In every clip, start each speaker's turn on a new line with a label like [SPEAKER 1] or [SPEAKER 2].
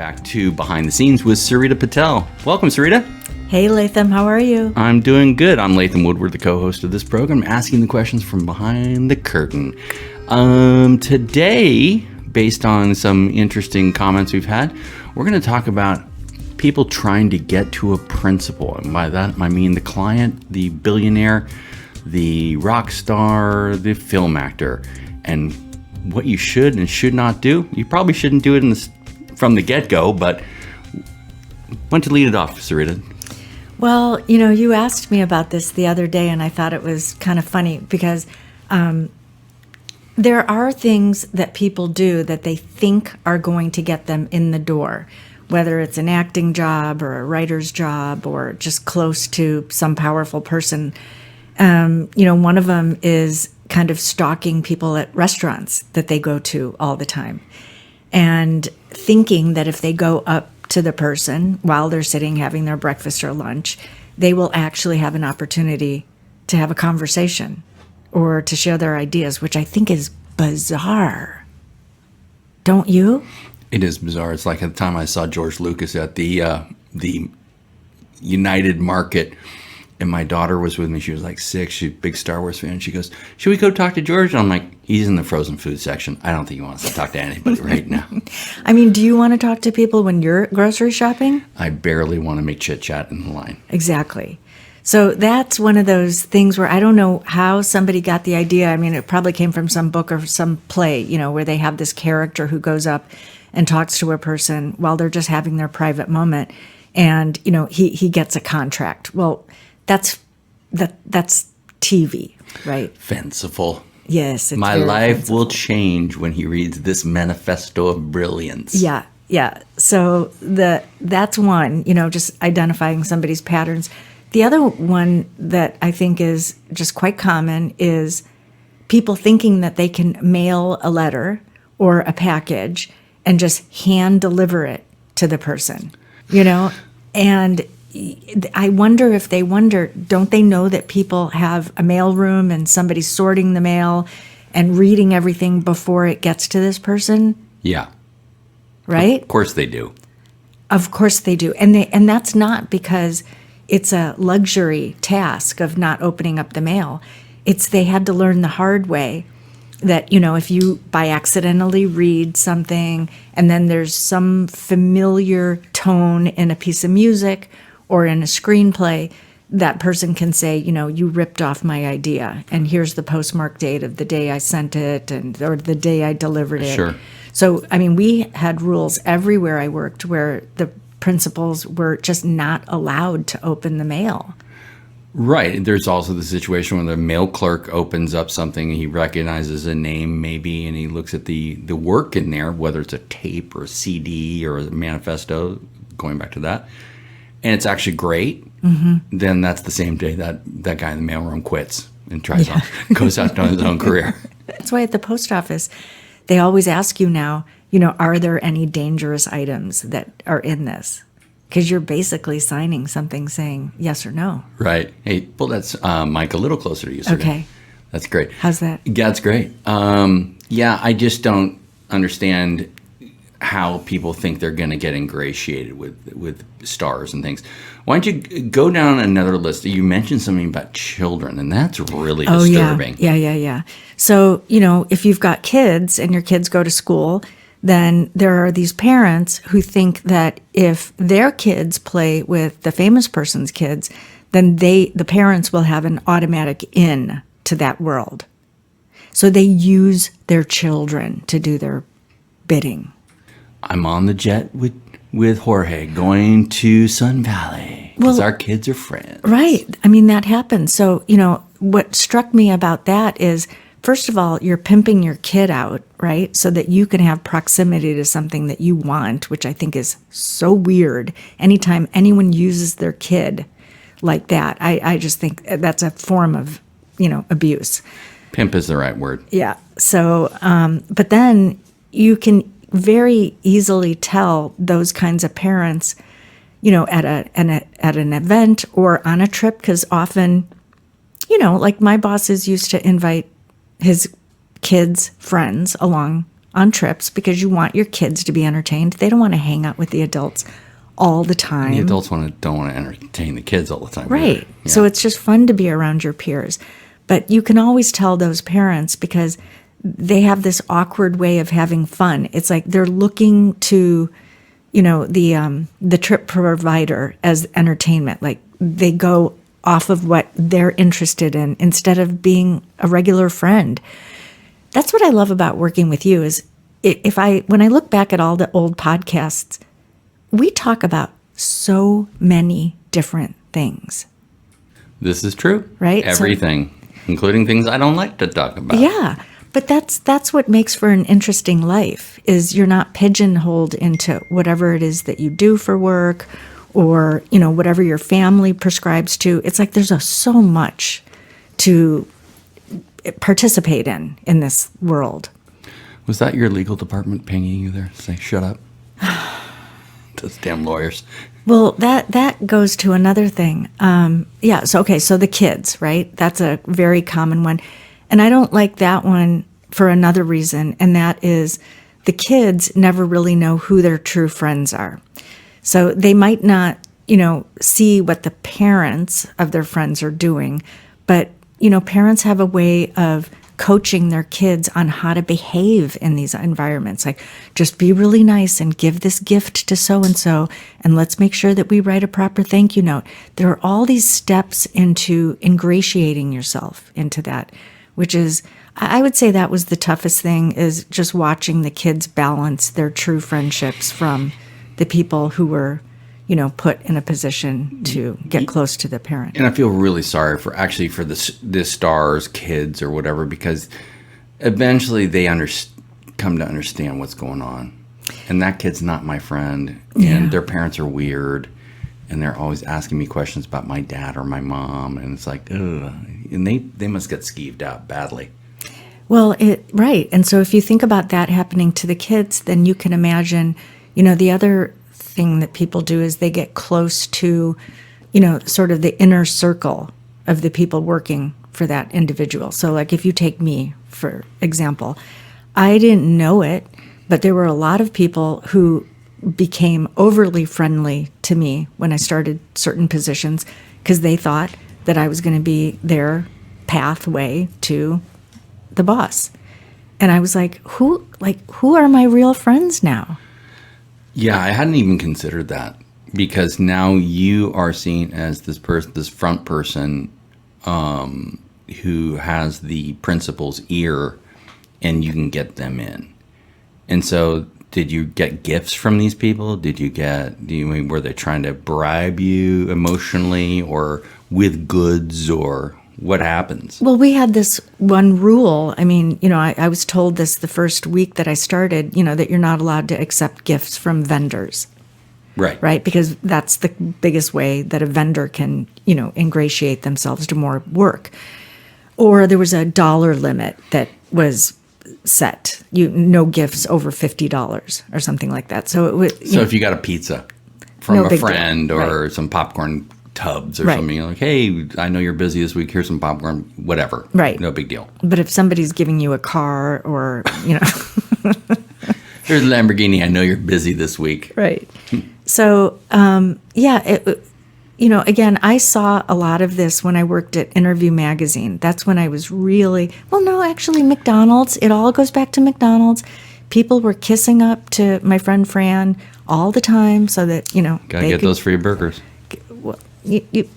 [SPEAKER 1] back to Behind the Scenes with Sarita Patel. Welcome, Sarita.
[SPEAKER 2] Hey, Latham. How are you?
[SPEAKER 1] I'm doing good. I'm Latham Woodward, the co-host of this program, asking the questions from behind the curtain. Today, based on some interesting comments we've had, we're going to talk about people trying to get to a principle. And by that, I mean the client, the billionaire, the rock star, the film actor, and what you should and should not do. You probably shouldn't do it from the get-go, but why don't you lead it off, Sarita?
[SPEAKER 2] Well, you asked me about this the other day, and I thought it was kind of funny because there are things that people do that they think are going to get them in the door, whether it's an acting job or a writer's job or just close to some powerful person. One of them is kind of stalking people at restaurants that they go to all the time and thinking that if they go up to the person while they're sitting having their breakfast or lunch, they will actually have an opportunity to have a conversation or to share their ideas, which I think is bizarre. Don't you?
[SPEAKER 1] It is bizarre. It's like at the time I saw George Lucas at the United Market, and my daughter was with me. She was like 6. She's a big Star Wars fan. She goes, "Should we go talk to George?" And I'm like, "He's in the frozen food section. I don't think he wants to talk to anybody right now."
[SPEAKER 2] I mean, do you want to talk to people when you're grocery shopping?
[SPEAKER 1] I barely want to make chit-chat in the line.
[SPEAKER 2] Exactly. So that's one of those things where I don't know how somebody got the idea. I mean, it probably came from some book or some play, where they have this character who goes up and talks to a person while they're just having their private moment. And, he gets a contract. Well, that's TV, right?
[SPEAKER 1] Fanciful.
[SPEAKER 2] Yes. It's
[SPEAKER 1] My
[SPEAKER 2] very
[SPEAKER 1] life
[SPEAKER 2] fanciful.
[SPEAKER 1] will change when he reads this manifesto of brilliance.
[SPEAKER 2] Yeah. So that's one, just identifying somebody's patterns. The other one that I think is just quite common is people thinking that they can mail a letter or a package and just hand deliver it to the person, and I wonder if don't they know that people have a mail room and somebody's sorting the mail and reading everything before it gets to this person?
[SPEAKER 1] Yeah.
[SPEAKER 2] Right?
[SPEAKER 1] Of course they do.
[SPEAKER 2] Of course they do. And that's not because it's a luxury task of not opening up the mail. It's they had to learn the hard way that, if you by accidentally read something and then there's some familiar tone in a piece of music or in a screenplay, that person can say, you ripped off my idea, and here's the postmark date of the day I sent it or the day I delivered it.
[SPEAKER 1] Sure.
[SPEAKER 2] So, I mean, we had rules everywhere I worked where the principals were just not allowed to open the mail.
[SPEAKER 1] Right. There's also the situation when the mail clerk opens up something, he recognizes a name maybe, and he looks at the work in there, whether it's a tape or a CD or a manifesto, going back to that, and it's actually great. Mm-hmm. Then that's the same day that guy in the mailroom quits and goes out on his own career.
[SPEAKER 2] That's why at the post office, they always ask you now, are there any dangerous items that are in this? Because you're basically signing something saying yes or no. Right.
[SPEAKER 1] Hey, pull that mic a little closer to you, Sarita.
[SPEAKER 2] Okay.
[SPEAKER 1] That's great.
[SPEAKER 2] How's that?
[SPEAKER 1] Yeah, it's great. I just don't understand how people think they're going to get ingratiated with stars and things. Why don't you go down another list? You mentioned something about children, and that's really disturbing.
[SPEAKER 2] Yeah. So, if you've got kids and your kids go to school, then there are these parents who think that if their kids play with the famous person's kids, then the parents will have an automatic in to that world. So they use their children to do their bidding.
[SPEAKER 1] I'm on the jet with Jorge going to Sun Valley because our kids are friends.
[SPEAKER 2] Right. I mean, that happens. So, what struck me about that is, first of all, you're pimping your kid out, right? So that you can have proximity to something that you want, which I think is so weird. Anytime anyone uses their kid like that, I just think that's a form of, abuse.
[SPEAKER 1] Pimp is the right word.
[SPEAKER 2] Yeah. So, but then you can very easily tell those kinds of parents, at an event or on a trip, because often, like my bosses used to invite his kids' friends along on trips because you want your kids to be entertained. They don't want to hang out with the adults all the time.
[SPEAKER 1] And the adults don't want to entertain the kids all the time.
[SPEAKER 2] Right.
[SPEAKER 1] Yeah.
[SPEAKER 2] So it's just fun to be around your peers. But you can always tell those parents because they have this awkward way of having fun. It's like they're looking to, the trip provider as entertainment. Like they go off of what they're interested in instead of being a regular friend. That's what I love about working with you is when I look back at all the old podcasts, we talk about so many different things.
[SPEAKER 1] This is true.
[SPEAKER 2] Right?
[SPEAKER 1] Everything, including things I don't like to talk about.
[SPEAKER 2] Yeah. But that's what makes for an interesting life is you're not pigeonholed into whatever it is that you do for work or, whatever your family prescribes to. It's like there's so much to participate in this world.
[SPEAKER 1] Was that your legal department pinging you there? Say, shut up. Those damn lawyers.
[SPEAKER 2] Well, that goes to another thing. So the kids, right? That's a very common one. And I don't like that one for another reason, and that is the kids never really know who their true friends are. So they might not, see what the parents of their friends are doing, but, parents have a way of coaching their kids on how to behave in these environments. Like, just be really nice and give this gift to so-and-so, and let's make sure that we write a proper thank you note. There are all these steps into ingratiating yourself into that, which is, I would say that was the toughest thing, is just watching the kids balance their true friendships from the people who were, put in a position to get close to the parent.
[SPEAKER 1] And I feel really sorry for the stars, kids, or whatever, because eventually they come to understand what's going on. And that kid's not my friend, and their parents are weird, and they're always asking me questions about my dad or my mom, and it's like, ugh. And they must get skeeved out badly.
[SPEAKER 2] Well, right. And so if you think about that happening to the kids, then you can imagine, the other thing that people do is they get close to, sort of the inner circle of the people working for that individual. So like if you take me, for example, I didn't know it, but there were a lot of people who became overly friendly to me when I started certain positions because they thought that I was going to be their pathway to the boss. And I was like, who are my real friends now?
[SPEAKER 1] Yeah, I hadn't even considered that, because now you are seen as this front person who has the principal's ear, and you can get them in. And so, did you get gifts from these people? Were they trying to bribe you emotionally or with goods, or what happens?
[SPEAKER 2] Well, we had this one rule. I mean, I was told this the first week that I started, that you're not allowed to accept gifts from vendors.
[SPEAKER 1] Right.
[SPEAKER 2] Right? Because that's the biggest way that a vendor can, ingratiate themselves to more work. Or there was a dollar limit that was set. No gifts over $50 or something like that. So it was.
[SPEAKER 1] So if you got a pizza from a friend or some popcorn tubs or something, you're like, hey, I know you're busy this week, here's some popcorn, whatever.
[SPEAKER 2] Right.
[SPEAKER 1] No big deal.
[SPEAKER 2] But if somebody's giving you a car or,
[SPEAKER 1] Here's a Lamborghini, I know you're busy this week.
[SPEAKER 2] Right. So, again, I saw a lot of this when I worked at Interview Magazine. That's when I was actually McDonald's. It all goes back to McDonald's. People were kissing up to my friend Fran all the time so that,
[SPEAKER 1] Gotta get those free burgers.
[SPEAKER 2] You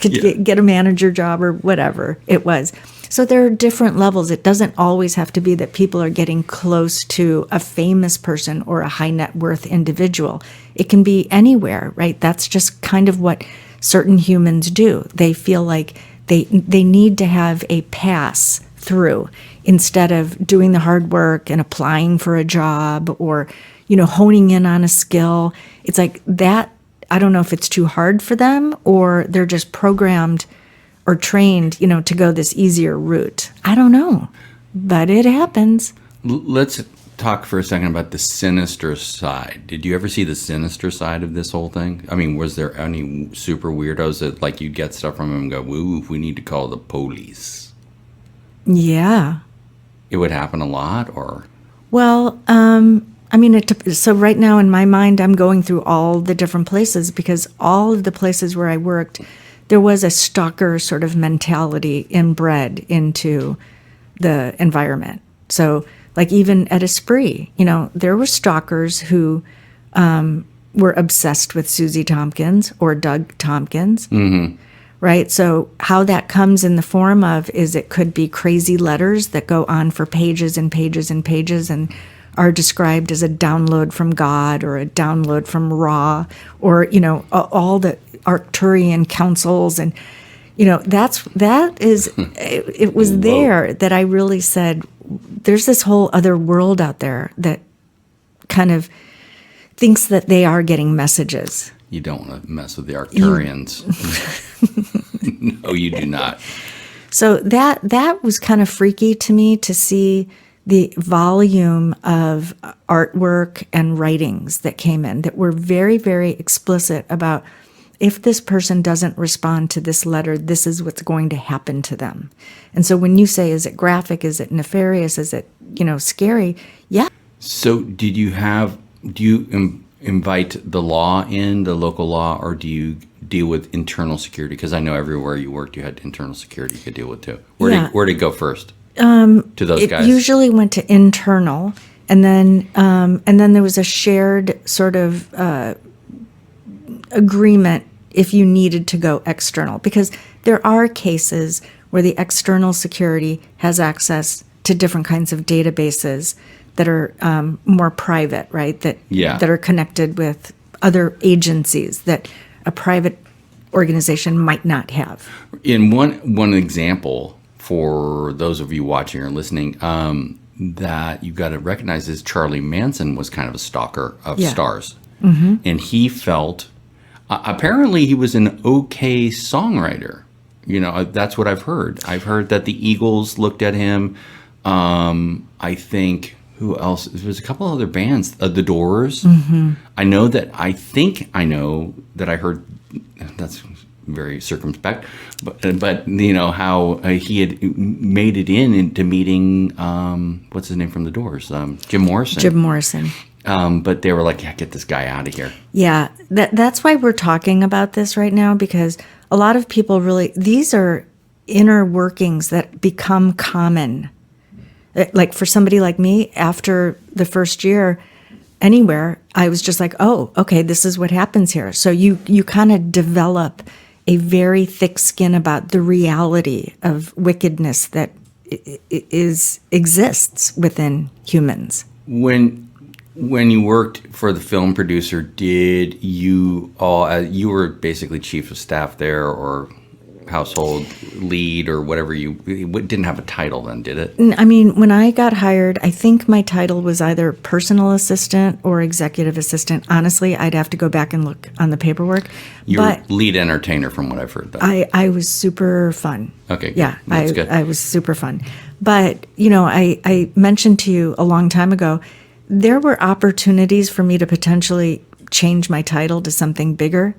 [SPEAKER 2] could get a manager job or whatever it was. So there are different levels. It doesn't always have to be that people are getting close to a famous person or a high net worth individual. It can be anywhere, right? That's just kind of what certain humans do. They feel like they need to have a pass through instead of doing the hard work and applying for a job or, honing in on a skill. It's like that. I don't know if it's too hard for them or they're just programmed or trained, to go this easier route. I don't know, but it happens.
[SPEAKER 1] Let's talk for a second about the sinister side. Did you ever see the sinister side of this whole thing? I mean, was there any super weirdos that like you'd get stuff from them and go, woo, we need to call the police?
[SPEAKER 2] Yeah.
[SPEAKER 1] It would happen a lot, or?
[SPEAKER 2] Well, I mean, so right now in my mind, I'm going through all the different places because all of the places where I worked, there was a stalker sort of mentality inbred into the environment. So, like even at Esprit, there were stalkers who were obsessed with Susie Tompkins or Doug Tompkins. Mm-hmm. Right? So how that comes in the form of is it could be crazy letters that go on for pages and pages and pages and are described as a download from God or a download from Ra or, all the Arcturian councils. And, it was there that I really said, there's this whole other world out there that kind of thinks that they are getting messages.
[SPEAKER 1] You don't want to mess with the Arcturians. No, you do not.
[SPEAKER 2] So that was kind of freaky to me to see the volume of artwork and writings that came in that were very, very explicit about if this person doesn't respond to this letter, this is what's going to happen to them. And so when you say, is it graphic? Is it nefarious? Is it, scary? Yeah.
[SPEAKER 1] So do you invite the law in, the local law, or do you deal with internal security? Because I know everywhere you worked, you had internal security you could deal with too. Where did it go first? To those guys? It
[SPEAKER 2] usually went to internal, and then there was a shared sort of agreement if you needed to go external, because there are cases where the external security has access to different kinds of databases that are more private, right? That are connected with other agencies that a private organization might not have.
[SPEAKER 1] In one example, for those of you watching or listening, that you've got to recognize is Charlie Manson was kind of a stalker of stars. Mm-hmm. And he felt, apparently he was an okay songwriter. That's what I've heard. I've heard that the Eagles looked at him. I think... Who else? There's a couple other bands. The Doors. Mm-hmm. I know that I heard. That's very circumspect, but how he had made it into meeting. What's his name from The Doors? Jim Morrison.
[SPEAKER 2] Jim Morrison.
[SPEAKER 1] But they were like, yeah, get this guy out of here.
[SPEAKER 2] Yeah, that's why we're talking about this right now, because a lot of people these are inner workings that become common. Like for somebody like me, after the first year anywhere, I was just like, oh, okay, this is what happens here. So you kind of develop a very thick skin about the reality of wickedness that exists within humans.
[SPEAKER 1] When you worked for the film producer, did you you were basically chief of staff there or household lead or whatever, it didn't have a title then, did it?
[SPEAKER 2] I mean, when I got hired, I think my title was either personal assistant or executive assistant. Honestly, I'd have to go back and look on the paperwork.
[SPEAKER 1] You're lead entertainer from what I've heard, though.
[SPEAKER 2] I was super fun.
[SPEAKER 1] Okay, good.
[SPEAKER 2] Yeah,
[SPEAKER 1] That's good.
[SPEAKER 2] I was super fun. But, I mentioned to you a long time ago, there were opportunities for me to potentially change my title to something bigger,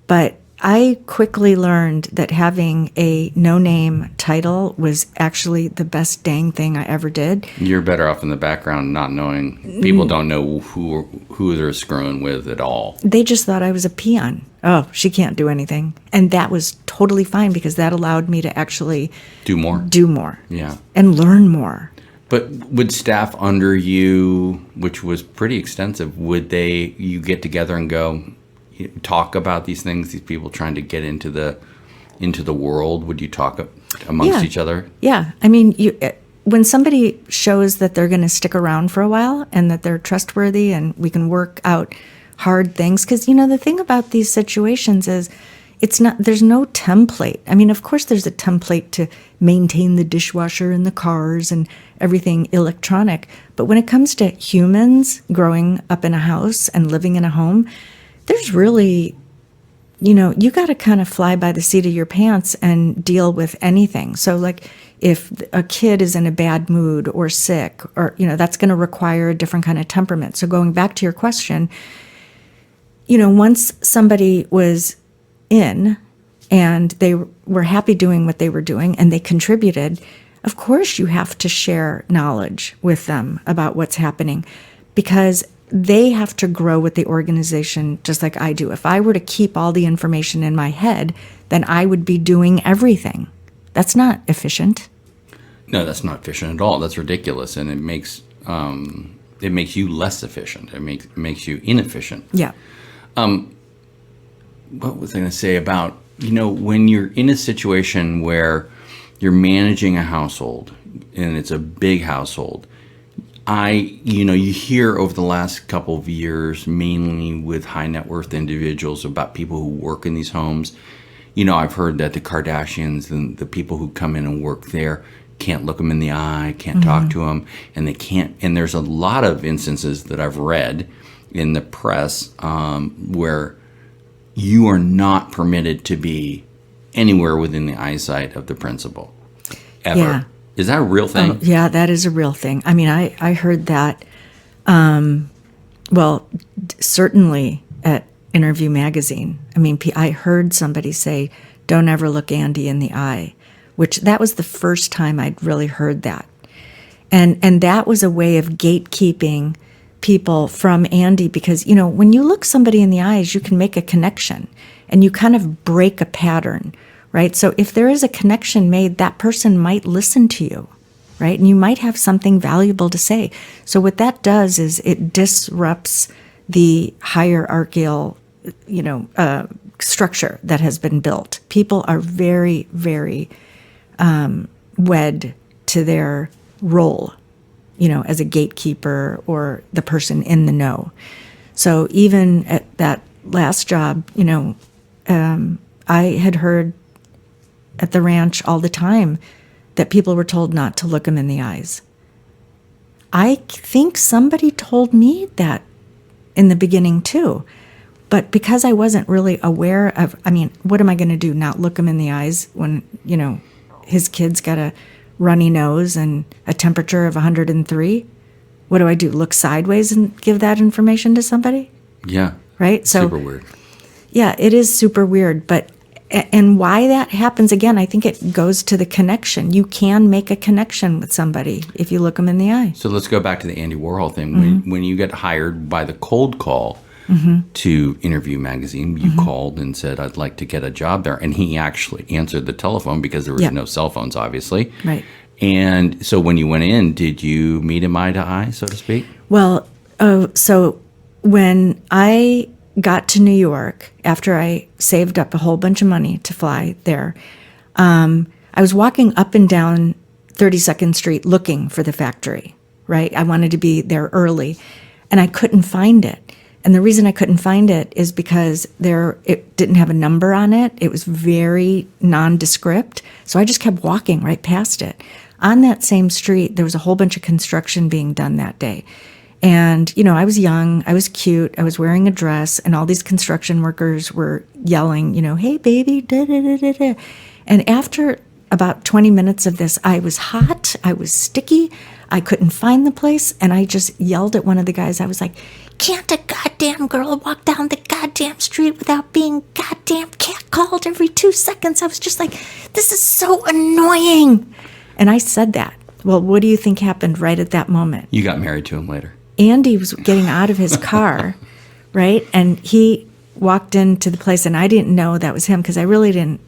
[SPEAKER 2] but I quickly learned that having a no-name title was actually the best dang thing I ever did.
[SPEAKER 1] You're better off in the background not knowing. People don't know who they're screwing with at all.
[SPEAKER 2] They just thought I was a peon. Oh, she can't do anything. And that was totally fine because that allowed me to actually
[SPEAKER 1] do more.
[SPEAKER 2] Yeah. And learn more.
[SPEAKER 1] But would staff under you, which was pretty extensive, you get together and go, talk about these things, these people trying to get into the world? Would you talk amongst each other?
[SPEAKER 2] Yeah. I mean, when somebody shows that they're going to stick around for a while and that they're trustworthy and we can work out hard things, because, the thing about these situations is there's no template. I mean, of course there's a template to maintain the dishwasher and the cars and everything electronic. But when it comes to humans growing up in a house and living in a home, there's really, you got to kind of fly by the seat of your pants and deal with anything. So like if a kid is in a bad mood or sick or, that's going to require a different kind of temperament. So going back to your question, once somebody was in and they were happy doing what they were doing and they contributed, of course you have to share knowledge with them about what's happening, because they have to grow with the organization just like I do. If I were to keep all the information in my head, then I would be doing everything. That's not efficient.
[SPEAKER 1] No, that's not efficient at all. That's ridiculous, and it makes you less efficient. It makes you inefficient.
[SPEAKER 2] Yeah.
[SPEAKER 1] What was I going to say about, when you're in a situation where you're managing a household and it's a big household, you hear over the last couple of years, mainly with high net worth individuals, about people who work in these homes. I've heard that the Kardashians and the people who come in and work there can't look them in the eye, can't talk to them, and they can't. And there's a lot of instances that I've read in the press where you are not permitted to be anywhere within the eyesight of the principal, ever.
[SPEAKER 2] Yeah.
[SPEAKER 1] Is that a real thing?
[SPEAKER 2] Oh, yeah, that is a real thing. I mean, I heard that, certainly at Interview Magazine. I mean, I heard somebody say, "Don't ever look Andy in the eye," which that was the first time I'd really heard that. And that was a way of gatekeeping people from Andy, because, when you look somebody in the eyes, you can make a connection and you kind of break a pattern, right? So if there is a connection made, that person might listen to you, right? And you might have something valuable to say. So what that does is it disrupts the hierarchical, structure that has been built. People are very, very wed to their role, as a gatekeeper or the person in the know. So even at that last job, I had heard at the ranch all the time that people were told not to look them in the eyes. I think somebody told me that in the beginning too. But because I wasn't really aware of, what am I going to do? Not look him in the eyes when, his kid's got a runny nose and a temperature of 103? What do I do? Look sideways and give that information to somebody?
[SPEAKER 1] Yeah.
[SPEAKER 2] Right? So
[SPEAKER 1] super weird.
[SPEAKER 2] Yeah, it is super weird. And why that happens, again, I think it goes to the connection. You can make a connection with somebody if you look them in the eye.
[SPEAKER 1] So let's go back to the Andy Warhol thing. When you get hired by the cold call to Interview Magazine, you called and said, "I'd like to get a job there." And he actually answered the telephone because there was no cell phones, obviously.
[SPEAKER 2] Right.
[SPEAKER 1] And so when you went in, did you meet him eye to eye, so to speak?
[SPEAKER 2] Well, so when I got to New York, after I saved up a whole bunch of money to fly there, I was walking up and down 32nd Street looking for the factory, right? I wanted to be there early, and I couldn't find it. And the reason I couldn't find it is because it didn't have a number on it. It was very nondescript. So I just kept walking right past it. On that same street, there was a whole bunch of construction being done that day. And, I was young, I was cute, I was wearing a dress, and all these construction workers were yelling, "Hey, baby, da-da-da-da-da." And after about 20 minutes of this, I was hot, I was sticky, I couldn't find the place, and I just yelled at one of the guys. I was like, "Can't a goddamn girl walk down the goddamn street without being goddamn catcalled every 2 seconds?" I was just like, "This is so annoying." And I said that. Well, what do you think happened right at that moment?
[SPEAKER 1] You got married to him later.
[SPEAKER 2] Andy was getting out of his car, right? And he walked into the place, and I didn't know that was him because I really didn't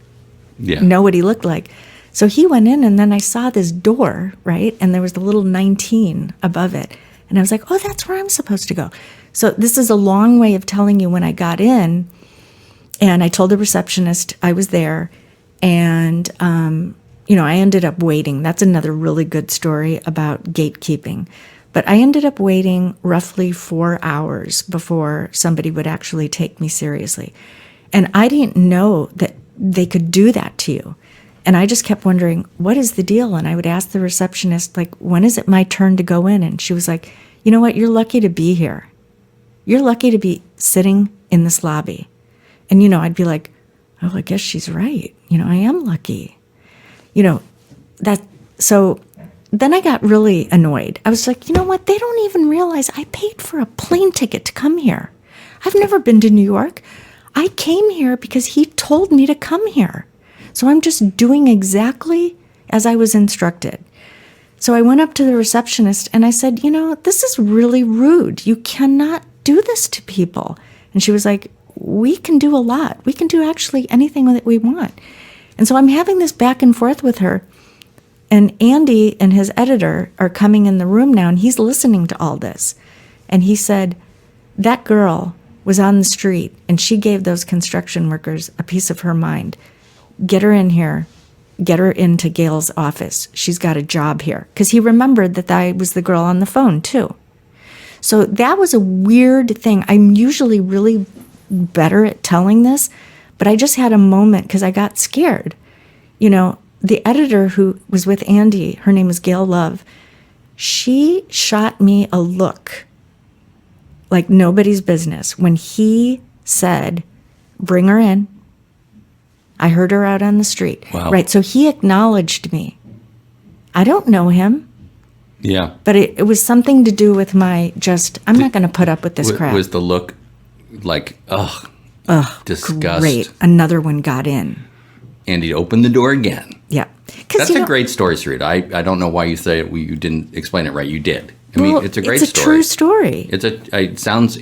[SPEAKER 2] know what he looked like. So he went in, and then I saw this door, right? And there was the little 19 above it. And I was like, "Oh, that's where I'm supposed to go." So this is a long way of telling you when I got in, and I told the receptionist I was there, and, I ended up waiting. That's another really good story about gatekeeping. But I ended up waiting roughly 4 hours before somebody would actually take me seriously. And I didn't know that they could do that to you. And I just kept wondering, what is the deal? And I would ask the receptionist, like, when is it my turn to go in? And she was like, "You know what? You're lucky to be here. You're lucky to be sitting in this lobby." And, I'd be like, "Oh, I guess she's right. I am lucky." So then I got really annoyed. I was like, you know what? They don't even realize I paid for a plane ticket to come here. I've never been to New York. I came here because he told me to come here. So I'm just doing exactly as I was instructed. So I went up to the receptionist and I said, this is really rude. You cannot do this to people. And she was like, we can do a lot. We can do actually anything that we want. And so I'm having this back and forth with her. And Andy and his editor are coming in the room now, and he's listening to all this. And he said, that girl was on the street, and she gave those construction workers a piece of her mind. Get her in here. Get her into Gail's office. She's got a job here. Because he remembered that I was the girl on the phone, too. So that was a weird thing. I'm usually really better at telling this, but I just had a moment because I got scared. The editor who was with Andy, her name is Gail Love, she shot me a look like nobody's business when he said, bring her in. I heard her out on the street.
[SPEAKER 1] Wow.
[SPEAKER 2] Right, so he acknowledged me. I don't know him.
[SPEAKER 1] Yeah.
[SPEAKER 2] But it was something to do with I'm not going to put up with this crap.
[SPEAKER 1] Was the look like, disgust?
[SPEAKER 2] Great. Another one got in.
[SPEAKER 1] And he opened the door again.
[SPEAKER 2] Yeah.
[SPEAKER 1] That's a great story, Sarita. I don't know why you say you didn't explain it right. You did. I mean, it's a great story.
[SPEAKER 2] It's a true story.
[SPEAKER 1] It sounds,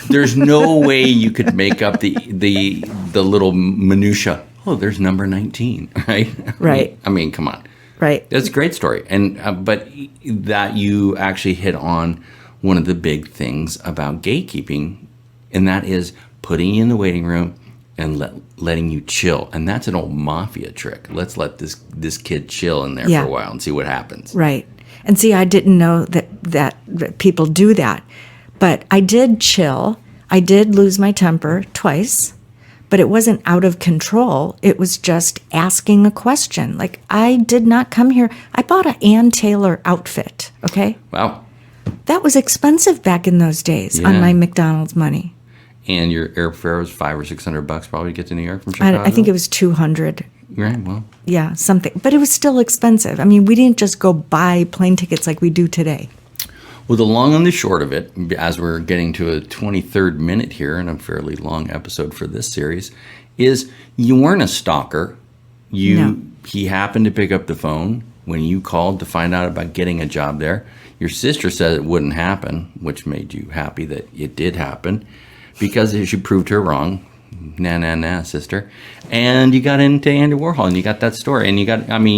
[SPEAKER 1] there's no way you could make up the little minutia. Oh, there's number 19, right?
[SPEAKER 2] Right.
[SPEAKER 1] I mean, come on.
[SPEAKER 2] Right.
[SPEAKER 1] That's a great story. And but that you actually hit on one of the big things about gatekeeping, and that is putting you in the waiting room and letting you chill. And that's an old mafia trick. Let's let this kid chill in there for a while and see what happens.
[SPEAKER 2] Right. And see, I didn't know that people do that. But I did chill. I did lose my temper twice. But it wasn't out of control. It was just asking a question. Like, I did not come here. I bought an Ann Taylor outfit, okay?
[SPEAKER 1] Wow.
[SPEAKER 2] That was expensive back in those days on my McDonald's money.
[SPEAKER 1] And your airfare was $500 or $600 probably to get to New York from Chicago?
[SPEAKER 2] I think it was $200.
[SPEAKER 1] Right, well.
[SPEAKER 2] Yeah, something. But it was still expensive. I mean, we didn't just go buy plane tickets like we do today.
[SPEAKER 1] Well, the long and the short of it, as we're getting to a 23rd minute here in a fairly long episode for this series, is you weren't a stalker. He happened to pick up the phone when you called to find out about getting a job there. Your sister said it wouldn't happen, which made you happy that it did happen, because she proved her wrong. Nah, sister. And you got into Andy Warhol, and you got that story. And you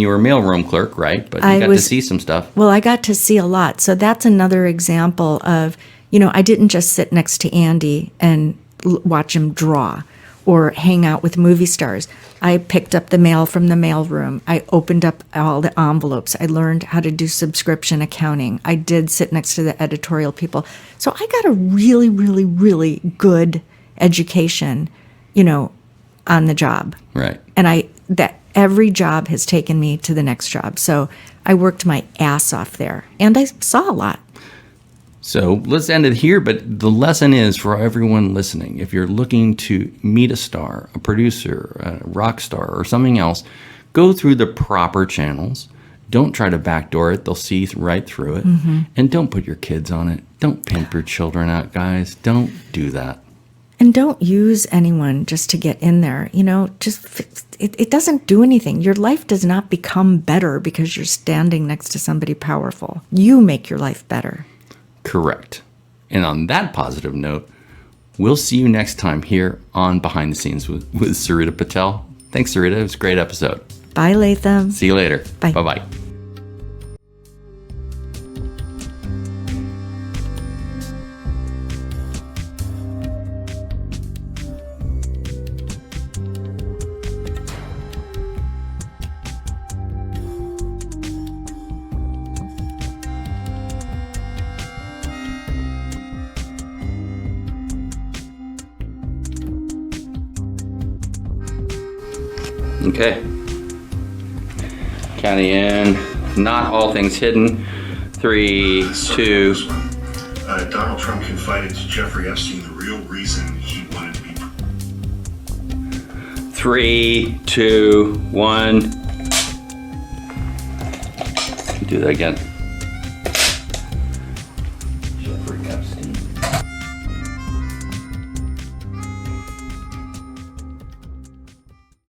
[SPEAKER 1] were a mailroom clerk, right? But you got to see some stuff.
[SPEAKER 2] Well, I got to see a lot. So that's another example of, I didn't just sit next to Andy and watch him draw or hang out with movie stars. I picked up the mail from the mailroom. I opened up all the envelopes. I learned how to do subscription accounting. I did sit next to the editorial people. So I got a really, really, really good education, on the job.
[SPEAKER 1] Right.
[SPEAKER 2] And that every job has taken me to the next job. So I worked my ass off there, and I saw a lot.
[SPEAKER 1] So let's end it here, but the lesson is for everyone listening, if you're looking to meet a star, a producer, a rock star, or something else, go through the proper channels. Don't try to backdoor it. They'll see right through it. Mm-hmm. And don't put your kids on it. Don't pimp your children out, guys. Don't do that.
[SPEAKER 2] And don't use anyone just to get in there. It doesn't do anything. Your life does not become better because you're standing next to somebody powerful. You make your life better.
[SPEAKER 1] Correct. And on that positive note, we'll see you next time here on Behind the Scenes with Sarita Patel. Thanks, Sarita. It was a great episode.
[SPEAKER 2] Bye, Latham.
[SPEAKER 1] See you later.
[SPEAKER 2] Bye.
[SPEAKER 1] Bye-bye. Okay. Counting in. Not all things hidden. 3, 2.
[SPEAKER 3] Donald Trump confided to Jeffrey Epstein the real reason he wanted to be.
[SPEAKER 1] 3, 2, 1. Do that again. Jeffrey Epstein.